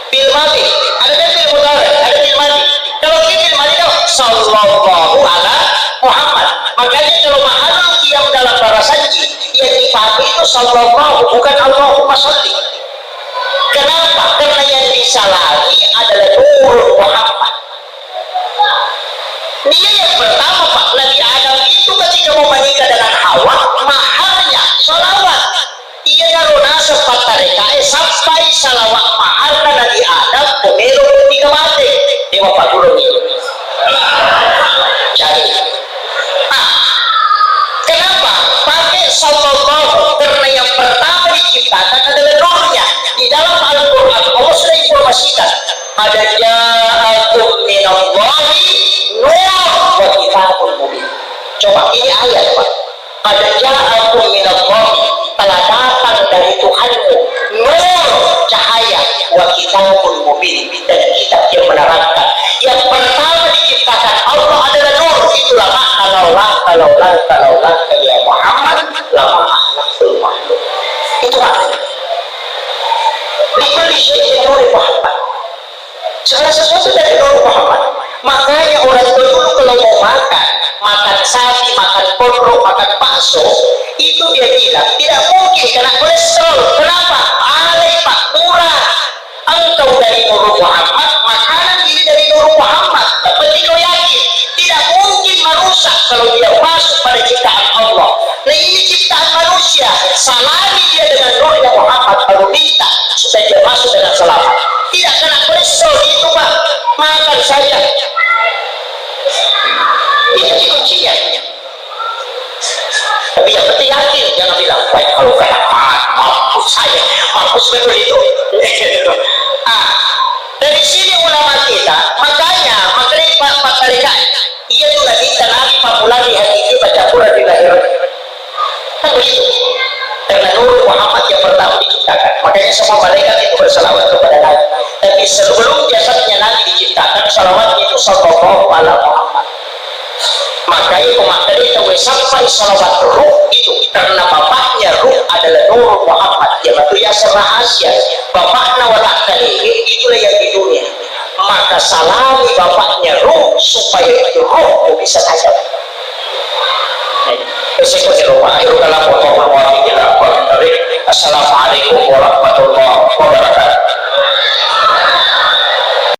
bil madi, ada bil mudhari, ada bil madi. Kalau bil madi itu sallallahu ala Muhammad. Makanya kalau mahalul qiyam dalam bahasa yang dipahami itu sallallahu, bukan Allahumma sholli. Kenapa? Karena yang disalami adalah nur Muhammad. Dia yang pertama Pak, Nabi Adam itu ketika mau menikah dengan Hawa, maharnya sholawat. Ia naruna sempat tarikae sampai salawat mahar Nabi Adam pemilu ketika mati. Dia mau Pak Guru ini. Jadi, kenapa pakai sallallahu? Karena yang pertama diciptakan adalah nurnya. Di dalam Al-Quran Allah sudah informasikan, ada ja'akum minallahi Coba ini ayat Pak. Ada ja'akum minallahi, telah datang dari Tuhanmu nur, cahaya, wa kitabun mubin, dan kitab yang menerangkan. Yang pertama diciptakan Allah adalah nur. Itulah makna laulah ya Muhammad lama ahlakul makhluk. Itu maknanya. Likulli syai'in nur Muhammad. Segala sesuatu dari nur Muhammad. Makanya orang dulu kalau mau makan sapi, makan kodok, makan bakso, itu dia bilang tidak mungkin kena kolesterol. Kenapa? Alay Pak, murah. Engkau dari Nur Muhammad, makanan ini dari Nur Muhammad. Penting kau yakin, tidak mungkin merusak kalau dia masuk pada ciptaan Allah. Nah ini ciptaan manusia, salami dia dengan Nur Muhammad, baru minta supaya dia masuk dengan selamat. Tidak kena kolesterol itu Pak, makan saja. Itu kuncinya. Tapi yang penting yakin, jangan bilang baik kalau kena mampus saya, mampus betul itu. Dari sini ulama kita, makanya mereka ia juga minta Nabi Papulani hati ini baca Quran di lahir. Kan begitu. Karena Nur Muhammad yang pertama diciptakan, makanya semua malaikat itu berselawat kepada Nabi. Tapi sebelum jasadnya Nabi diciptakan, salawatnya itu sallallahu alaihi Muhammad. Makanya pemaknanya tahu sampai salawat ruh itu karena bapaknya ruh adalah Nur Muhammad, yaitu yang rahasia. Bapaknya watakkan itulah yang di dunia. Maka salami bapaknya ruh supaya itu ruh bisa tajam. Assalamualaikum warahmatullahi wabarakatuh.